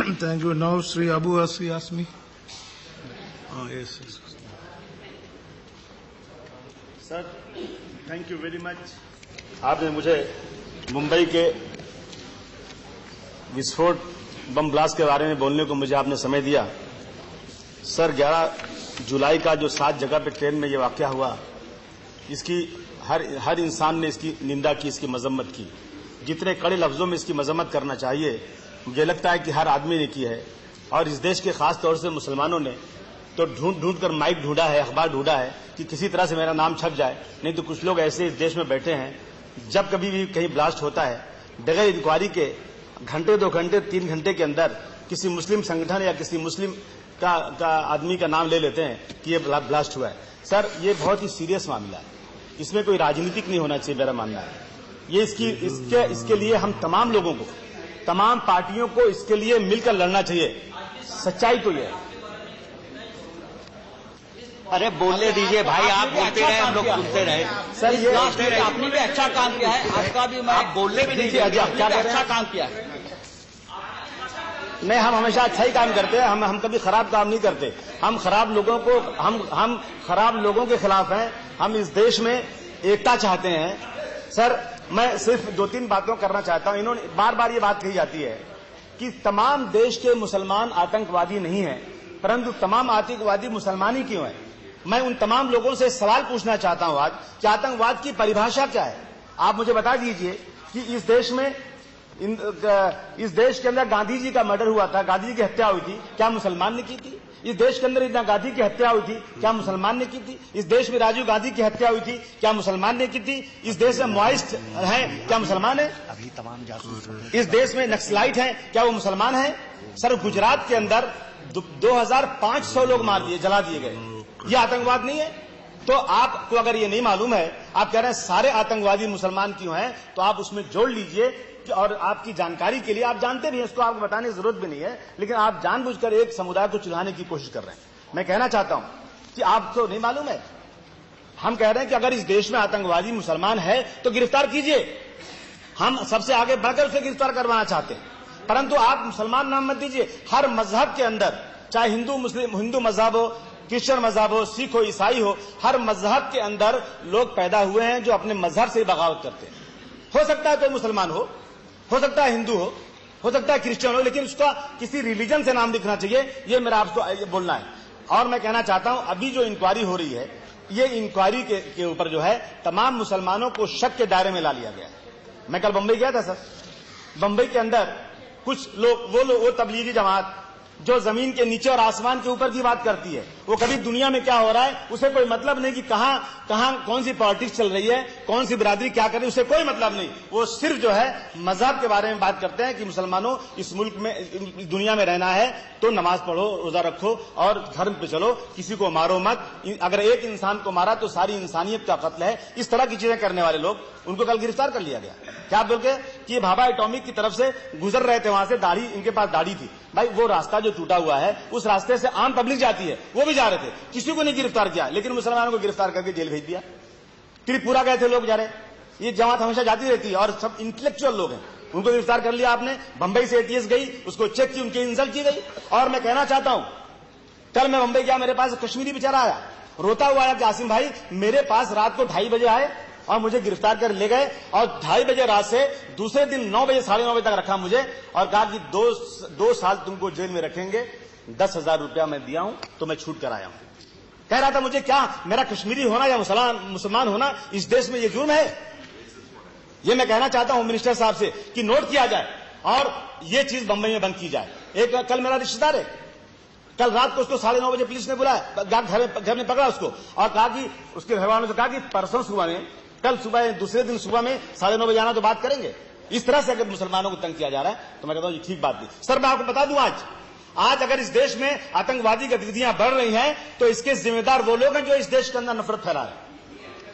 Thank you. Now, Sri Abu Asri asked me. Yes. Sir, thank you very much. आपने मुझे मुंबई के विस्फोट bomb blast के बारे में बोलने को मुझे आपने समय दिया। सर, 11 जुलाई का जो 7 जगह पे ट्रेन में ये वाकया हुआ, इसकी हर इंसान ने इसकी निंदा की, इसकी मजम्मत की। जितने कड़े लफ्जों में इसकी मजम्मत करना चाहिए, मुझे लगता है कि हर आदमी ने की है। और इस देश के खास तौर से मुसलमानों ने तो ढूंढ कर माइक ढूंढा है, अखबार ढूंढा है कि किसी तरह से मेरा नाम छप जाए। नहीं तो कुछ लोग ऐसे इस देश में बैठे हैं, जब कभी भी कहीं ब्लास्ट होता है, बगैर इंक्वायरी के घंटे 2 घंटे 3 घंटे के अंदर किसी मुस्लिम संगठन या किसी मुस्लिम का आदमी का नाम ले लेते हैं कि ये ब्लास्ट हुआ है। सर, ये बहुत ही सीरियस मामला है, इसमें कोई राजनीतिक नहीं होना चाहिए, मेरा मानना है। ये इसके लिए हम तमाम लोगों को, तमाम पार्टियों को इसके लिए मिलकर लड़ना चाहिए। सच्चाई तो ये है। अरे बोलने दीजिए भाई, आप बोलते रहे, हम लोग सुनते रहे। सर, ये आपने भी अच्छा काम किया है, आपका भी मैं बोलने भी दीजिए, क्या अच्छा काम किया है। नहीं, हम हमेशा अच्छा ही काम करते हैं, हम कभी खराब काम नहीं करते। हम खराब लोगों के खिलाफ हैं। हम इस देश में एकता चाहते हैं। सर, मैं सिर्फ 2-3 बातों करना चाहता हूं। इन्होंने बार बार ये बात कही जाती है कि तमाम देश के मुसलमान आतंकवादी नहीं हैं, परंतु तमाम आतंकवादी मुसलमान ही क्यों हैं। मैं उन तमाम लोगों से सवाल पूछना चाहता हूं आज कि आतंकवाद की परिभाषा क्या है। आप मुझे बता दीजिए कि इस देश के अंदर गांधी जी का मर्डर हुआ था, गांधी जी की हत्या हुई थी, क्या मुसलमान ने की थी। इस देश के अंदर इंदिरा गांधी की हत्या हुई थी, क्या मुसलमान ने की थी। इस देश में राजीव गांधी की हत्या हुई थी, क्या मुसलमान ने की थी। इस देश में माओइस्ट हैं, क्या मुसलमान है। अभी तमाम जासूस इस देश में नक्सलाइट हैं, क्या वो मुसलमान हैं। सर, गुजरात के अंदर 2500 लोग मार दिए, जला दिए गए, ये आतंकवाद नहीं है। तो आपको अगर ये नहीं मालूम है, आप कह रहे हैं सारे आतंकवादी मुसलमान क्यों हैं, तो आप उसमें जोड़ लीजिए। और आपकी जानकारी के लिए, आप जानते भी हैं, इसको आपको बताने की जरूरत भी नहीं है, लेकिन आप जानबूझकर एक समुदाय को चिढ़ाने की कोशिश कर रहे हैं। मैं कहना चाहता हूं कि आपको नहीं मालूम है। हम कह रहे हैं कि अगर इस देश में आतंकवादी मुसलमान है तो गिरफ्तार कीजिए। हम सबसे आगे बढ़कर उसे गिरफ्तार करवाना चाहते हैं, परंतु आप मुसलमान नाम मत दीजिए। हर मजहब के अंदर, चाहे हिंदू मजहब हो, क्रिश्चियन मजहब हो, सिख हो, ईसाई हो, हर मजहब के अंदर लोग पैदा हुए हैं जो अपने मजहब से बगावत करते हैं। हो सकता है तो मुसलमान हो सकता है हिंदू हो सकता है क्रिश्चियन हो, लेकिन उसका किसी रिलीजन से नाम दिखना चाहिए। ये मेरा आपको बोलना है। और मैं कहना चाहता हूं, अभी जो इंक्वायरी हो रही है, ये इंक्वायरी के ऊपर जो है तमाम मुसलमानों को शक के दायरे में ला लिया गया है। मैं कल बंबई गया था सर। बंबई के अंदर कुछ लोग, वो तबलीगी जमात जो जमीन के नीचे और आसमान के ऊपर की बात करती है, वो कभी दुनिया में क्या हो रहा है उसे कोई मतलब नहीं कि कहां कौन सी पॉलिटिक्स चल रही है, कौन सी बिरादरी क्या कर रही है, उसे कोई मतलब नहीं। वो सिर्फ जो है मजहब के बारे में बात करते हैं कि मुसलमानों, इस मुल्क में, इस दुनिया में रहना है तो नमाज पढ़ो, रोजा रखो और धर्म पे चलो, किसी को मारो मत। अगर एक इंसान को मारा तो सारी इंसानियत का कत्ल है। इस तरह की चीजें करने वाले लोग, उनको कल गिरफ्तार कर लिया गया। क्या आप बोल के कि भाभा एटॉमिक की तरफ से गुजर रहे थे, वहां से दाढ़ी, इनके पास दाढ़ी थी। भाई, वो रास्ता जो टूटा हुआ है, उस रास्ते से आम पब्लिक जाती है, वो भी जा रहे थे, किसी को नहीं गिरफ्तार किया, लेकिन मुसलमानों को गिरफ्तार करके जेल भेज दिया। त्रिपुरा गए थे लोग जा रहे, ये जमात हमेशा जाती रहती है और सब इंटेलेक्चुअल लोग हैं, उनको गिरफ्तार कर लिया आपने। बंबई से एटीएस गई, उसको चेक की, उनकी इंसल्ट की गई। और मैं कहना चाहता हूं, कल मैं बंबई गया, मेरे पास कश्मीरी बेचारा आया, रोता हुआ आया कि आसिम भाई, मेरे पास रात को 2:30 बजे आए और मुझे गिरफ्तार कर ले गए, और 2:30 बजे रात से दूसरे दिन 9 बजे, 9:30 बजे तक रखा मुझे, और कहा कि 2 साल तुमको जेल में रखेंगे, 10,000 रुपया मैं दिया हूं तो मैं छूट कर आया हूं। कह रहा था मुझे, क्या मेरा कश्मीरी होना या मुसलमान होना इस देश में ये जुर्म है। ये मैं कहना चाहता हूं मिनिस्टर साहब से कि नोट किया जाए और ये चीज बंबई में बंद की जाए। कल मेरा रिश्तेदार है, कल रात को उसको 9:30 बजे पुलिस ने बुलाया, घर में पकड़ा उसको और कहा कि उसके घर वालों से कहा कि परसों सुबह में, कल सुबह, दूसरे दिन सुबह में 9:30 बजे आना तो बात करेंगे। इस तरह से अगर मुसलमानों को तंग किया जा रहा है तो मैं कहता हूं ये ठीक बात नहीं। सर, मैं आपको बता दूं, आज अगर इस देश में आतंकवादी गतिविधियां बढ़ रही हैं तो इसके जिम्मेदार वो लोग हैं जो इस देश के अंदर नफरत फैला रहे हैं।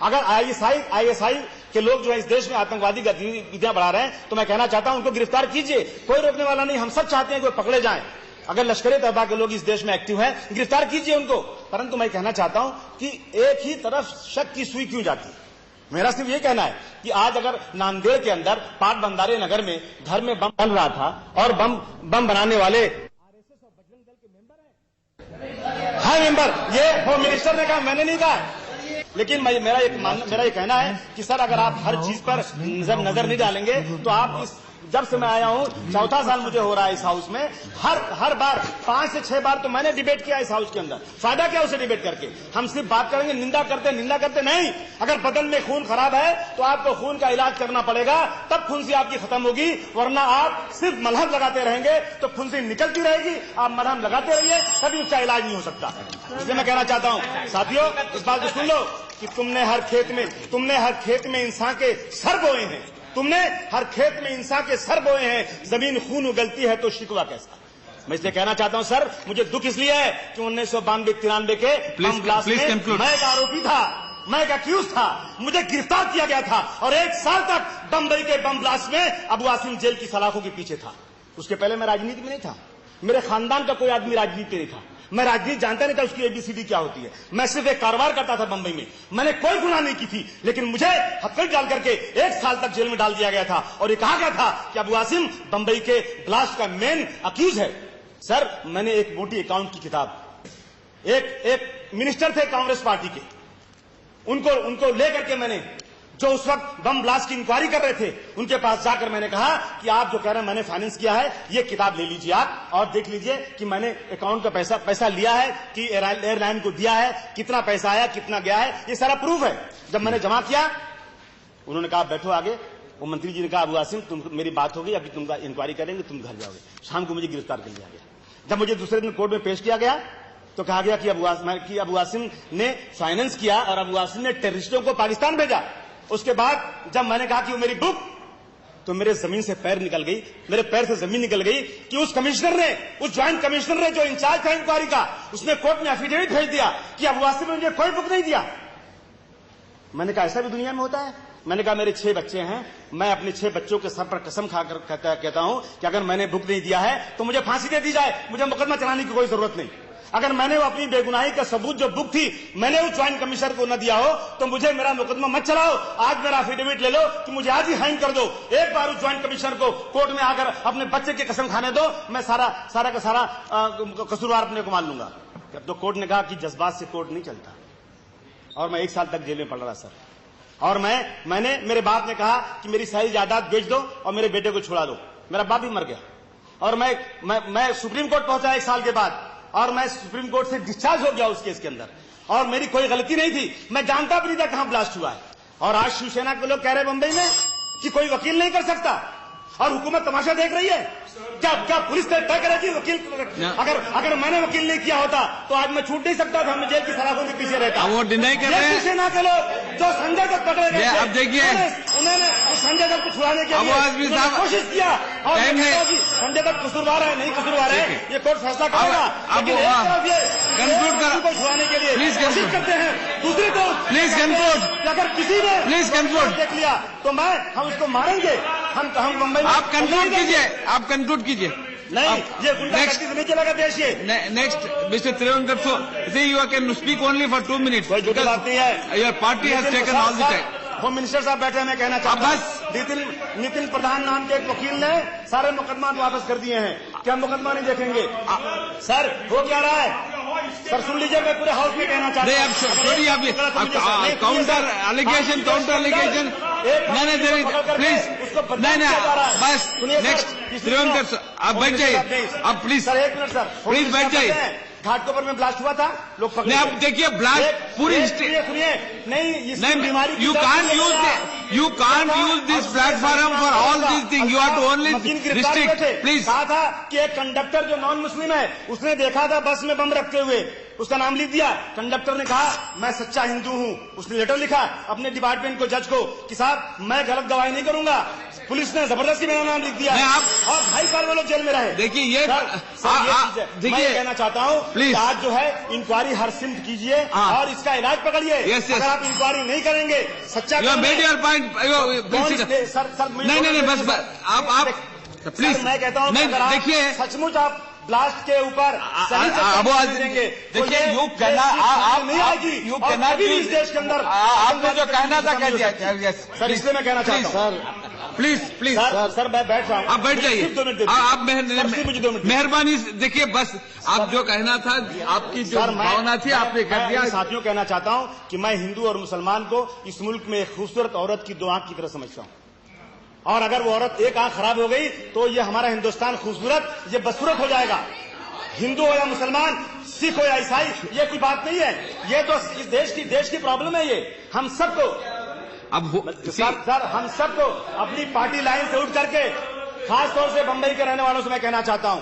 अगर आईएसआई के लोग जो है इस देश में आतंकवादी गतिविधियां बढ़ा रहे हैं तो मैं कहना चाहता हूं उनको गिरफ्तार कीजिए, कोई रोकने वाला नहीं। हम सब चाहते हैं कि वो पकड़े जाएं। अगर लश्कर तैयबा के लोग इस देश में एक्टिव हैं, गिरफ्तार कीजिए उनको। परंतु मैं कहना चाहता हूं कि एक ही तरफ शक की सुई क्यों जाती है। मेरा सिर्फ ये कहना है कि आज अगर नांदेड़ के अंदर पाट बंदारे नगर में घर में बम बन रहा था और बम बनाने वाले आरएसएस और बजरंग दल के मेंबर हैं, हाँ मेंबर, ये होम मिनिस्टर ने कहा, मैंने नहीं कहा। लेकिन मेरा ये कहना है कि सर अगर आप हर चीज पर नजर नहीं डालेंगे तो आप जब से मैं आया हूं, चौथा साल मुझे हो रहा है इस हाउस में, हर बार 5 से 6 बार तो मैंने डिबेट किया इस हाउस के अंदर। फायदा क्या उसे डिबेट करके? हम सिर्फ बात करेंगे, निंदा करते नहीं। अगर बदन में खून खराब है तो आपको खून का इलाज करना पड़ेगा, तब फुंसी आपकी खत्म होगी, वरना आप सिर्फ मलहम लगाते रहेंगे तो फुंसी निकलती रहेगी। आप मलहम लगाते रहिए, कभी उसका इलाज नहीं हो सकता। इसलिए मैं कहना चाहता हूं साथियों, इस बात को सुन लो कि तुमने हर खेत में इंसान के सर बोए हैं, तुमने हर खेत में इंसान के सर बोए हैं, जमीन खून उगलती है तो शिकवा कैसा? मैं इसलिए कहना चाहता हूं सर, मुझे दुख इसलिए है कि 1992-93 के बम ब्लास्ट में मैं एक आरोपी था, मैं एक अक्यूज था, मुझे गिरफ्तार किया गया था और 1 साल तक बंबई के बम ब्लास्ट में अबू आसिम जेल की सलाखों के पीछे था। उसके पहले मैं राजनीति में नहीं था, मेरे खानदान का कोई आदमी राजनीति नहीं था, मैं राजनीति जानता नहीं था उसकी एबीसीडी क्या होती है। मैं सिर्फ एक कारोबार करता था बंबई में, मैंने कोई गुनाह नहीं की थी, लेकिन मुझे हथकड़ी डाल करके 1 साल तक जेल में डाल दिया गया था और ये कहा गया था कि अबू आसिम बंबई के ब्लास्ट का मेन अक्यूज है। सर मैंने एक मोटी अकाउंट की किताब, एक मिनिस्टर थे कांग्रेस पार्टी के, उनको लेकर के मैंने, जो उस वक्त बम ब्लास्ट की इंक्वायरी कर रहे थे, उनके पास जाकर मैंने कहा कि आप जो कह रहे हैं मैंने फाइनेंस किया है, ये किताब ले लीजिए आप और देख लीजिए कि मैंने अकाउंट का पैसा लिया है कि एयरलाइन को दिया है, कितना पैसा आया, कितना गया है, ये सारा प्रूफ है। जब मैंने जमा किया, उन्होंने कहा बैठो आगे। वो मंत्री जी ने कहा अबू आसिम तुम, मेरी बात होगी, अभी तुम इंक्वायरी करेंगे, तुम घर जाओगे। शाम को मुझे गिरफ्तार कर लिया गया। जब मुझे दूसरे दिन कोर्ट में पेश किया गया तो कहा गया कि अबू आसिम ने फाइनेंस किया और अबू आसिम ने टेररिस्टों को पाकिस्तान भेजा। उसके बाद जब मैंने कहा कि वो मेरी बुक, तो मेरे जमीन से पैर निकल गई, मेरे पैर से जमीन निकल गई कि उस कमिश्नर ने, उस ज्वाइंट कमिश्नर ने जो इंचार्ज था इंक्वायरी का, उसने कोर्ट में एफिडेविट भेज दिया कि अबू आसिम ने मुझे कोई बुक नहीं दिया। मैंने कहा ऐसा भी दुनिया में होता है? मैंने कहा मेरे 6 बच्चे हैं, मैं अपने 6 बच्चों के सर पर कसम खाकर कहता हूं कि अगर मैंने बुक नहीं दिया है तो मुझे फांसी दे दी जाए, मुझे मुकदमा चलाने की कोई जरूरत नहीं। अगर मैंने वो अपनी बेगुनाही का सबूत जो बुक थी मैंने उस ज्वाइंट कमिश्नर को न दिया हो तो मुझे मेरा मुकदमा मत चलाओ, आज मेरा एफिडेविट ले लो कि मुझे आज ही हैंग कर दो। एक बार उस ज्वाइंट कमिश्नर को कोर्ट में आकर अपने बच्चे की कसम खाने दो, मैं सारा का सारा कसूरवार अपने को मान लूंगा। तो कोर्ट ने कहा कि जज्बात से कोर्ट नहीं चलता और मैं 1 साल तक जेल में पड़ रहा सर। और मैंने मेरे बाप ने कहा कि मेरी सारी जायदाद बेच दो और मेरे बेटे को छुड़ा दो। मेरा बाप भी मर गया और मैं सुप्रीम कोर्ट पहुंचा 1 साल के बाद और मैं सुप्रीम कोर्ट से डिस्चार्ज हो गया उस केस के अंदर और मेरी कोई गलती नहीं थी, मैं जानता भी नहीं था कहां ब्लास्ट हुआ है। और आज शिवसेना के लोग कह रहे हैं बंबई में कि कोई वकील नहीं कर सकता और हुकूमत तमाशा देख रही है। क्या पुलिस तय करेगी वकील? अगर मैंने वकील नहीं किया होता तो आज मैं छूट नहीं सकता था, मैं जेल की सलाखों के पीछे रहता। वो डिनाई कर रहे हैं शिवसेना के लोग जो संजय दत्त पकड़े गए, अब देखिए उन्होंने संजय दत्त को छुड़ाने के लिए कोशिश किया और संजय दत्त कसूरवार है नहीं कसूरवार है ये कोर्ट फैसला करेगा। को छुड़ाने के लिए कोशिश करते हैं, दूसरी तरफ प्लीज कंक्लूड, अगर किसी ने प्लीज कंक्लूड देख लिया तो हम उसको मारेंगे। हम मुंबई में आप कंक्लूड कीजिए, आप कंक्लूड कीजिए। नहीं, ये गुंडागर्दी से नहीं चलेगा देश ये। Next mister Trivendra, so you can speak only for 2 minutes. कोई झूठी बात नहीं है। Your party has taken all the time. Home minister साहब बैठे, मैं कहना चाहता हूं नितिन प्रधान नाम के एक वकील ने सारे मुकदमा वापस कर दिए हैं। क्या मुकदमा नहीं देखेंगे? सर हो क्या रहा है? सर सुन लीजिए, मैं पूरे हाउस में कहना चाहता हूँ काउंटर एलिगेशन नहीं, बस नेक्स्ट त्रिवेंद्र आप बैठ जाइए, आप please sir 1 minute sir please बैठ जाइए। घाटकोपर में ब्लास्ट हुआ था, लोग पकड़े। आप देखिए ब्लास्ट पूरी सुनिए नहीं बीमारी you can't use this platform for all these things. You have to only restrict. Please. कहा था कि एक कंडक्टर जो नॉन मुस्लिम है उसने देखा था बस में बम रखते हुए, उसका नाम लिख दिया। कंडक्टर ने कहा मैं सच्चा हिंदू हूं, उसने लेटर लिखा अपने डिपार्टमेंट को, जज को, कि साहब मैं गलत गवाही नहीं करूंगा। पुलिस ने जबरदस्ती मेरा नाम लिख दिया और 2.5 साल वो लोग जेल में रहे। देखिए ये देखिए कहना चाहता हूँ प्लीज आज जो है इंक्वायरी हर सिम्त कीजिए और इसका इलाज पकड़िए। अगर आप इंक्वायरी नहीं करेंगे सच्चा नहीं, बस आप प्लीज सर, मैं कहता हूं नहीं, अगर आप देखिए सचमुच आप ब्लास्ट के ऊपर अबू आसिम देंगे, देखिए तो यू कहना आप नहीं आएगी। यू और कहना कभी भी इस देश के अंदर आपने जो कहना था कह दिया। सर, इसलिए मैं कहना चाहता हूं सर प्लीज प्लीज सर मैं बैठ रहा हूं, आप बैठ जाइए। सिर्फ 2 मिनट आप मुझे 2 मिनट मेहरबानी देखिए, बस आप जो कहना था, आपकी जो भावना थी आपने कर दिया। साथियों कहना चाहता हूं कि मैं हिंदू और मुसलमान को इस मुल्क में एक खूबसूरत औरत की 2 आंख की तरह समझता हूं, और अगर वो औरत एक आंख खराब हो गई तो ये हमारा हिंदुस्तान खूबसूरत, ये बदसूरत हो जाएगा। हिंदू हो या मुसलमान, सिख हो या ईसाई, ये कोई बात नहीं है। ये तो इस देश की प्रॉब्लम है। ये हम सबको सर हम सबको अपनी पार्टी लाइन से उठ करके, खास तौर से बंबई के रहने वालों से मैं कहना चाहता हूं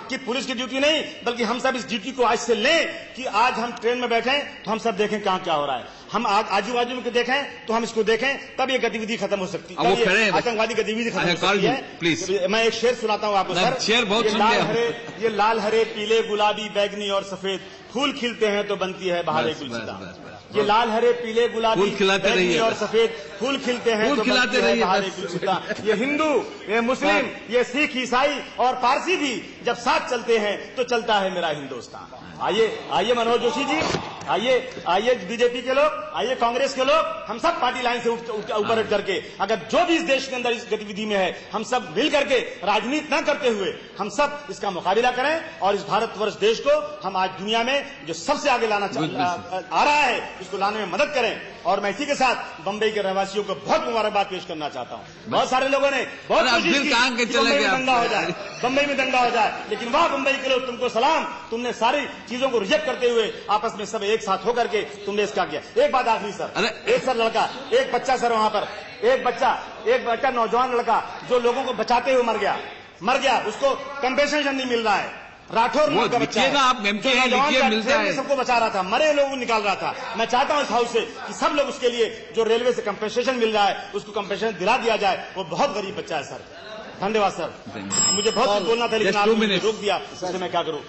कि पुलिस की ड्यूटी नहीं, बल्कि हम सब इस ड्यूटी को आज से लें कि आज हम ट्रेन में बैठे तो हम सब देखें कहां क्या हो रहा है। हम आजू बाजू में देखें तो हम इसको देखें, तब ये गतिविधि खत्म हो सकती है, आतंकवादी गतिविधि खत्म हो सकती है। प्लीज मैं एक शेर सुनाता हूं आपको सर। शेर बहुत ये लाल हरे पीले गुलाबी बैगनी और सफेद फूल खिलते हैं तो बनती है बहार गुलसिता। ये लाल हरे पीले गुलाबी बैगनी और सफेद फूल खिलते हैं तो बनती है बहार गुलसिता। ये हिंदू, ये मुस्लिम, ये सिख, ईसाई और पारसी भी जब साथ चलते हैं तो चलता है मेरा हिंदुस्तान। आइए मनोज जोशी जी, आइए बीजेपी के लोग, आइए कांग्रेस के लोग, हम सब पार्टी लाइन से ऊपर उठ करके, अगर जो भी इस देश के अंदर इस गतिविधि में है, हम सब मिल करके राजनीति न करते हुए हम सब इसका मुकाबला करें और इस भारतवर्ष देश को हम आज दुनिया में जो सबसे आगे लाना आ रहा है, इसको लाने में मदद करें। और मैं इसी के साथ बम्बई के रहवासियों को बहुत मुबारकबाद पेश करना चाहता हूं। बहुत सारे लोगों ने बहुत कोशिश की बम्बई में दंगा हो जाए, बम्बई में दंगा हो जाए, लेकिन वाह बम्बई के लोग, तुमको सलाम, तुमने सारी चीजों को रिजेक्ट करते हुए आपस में सब एक साथ होकर के तुमने इसका किया। एक बात आखिरी सर, एक सर लड़का, एक बच्चा सर वहां पर, एक बच्चा नौजवान लड़का जो लोगों को बचाते हुए मर गया, उसको कंपेंसेशन नहीं मिल रहा है। राठौर नाम का बच्चा है, आप एमपी हैं, लिखिए, मिलता है। सबको बचा रहा था, मरे लोगों को निकाल रहा था। मैं चाहता हूं इस हाउस से कि सब लोग उसके लिए जो रेलवे से कंपेंसेशन मिल रहा है उसको कंपेंसेशन दिला दिया जाए। वो बहुत गरीब बच्चा है सर। धन्यवाद सर। मुझे बहुत बोलना था लेकिन आपने रोक दिया, इससे मैं क्या करूं।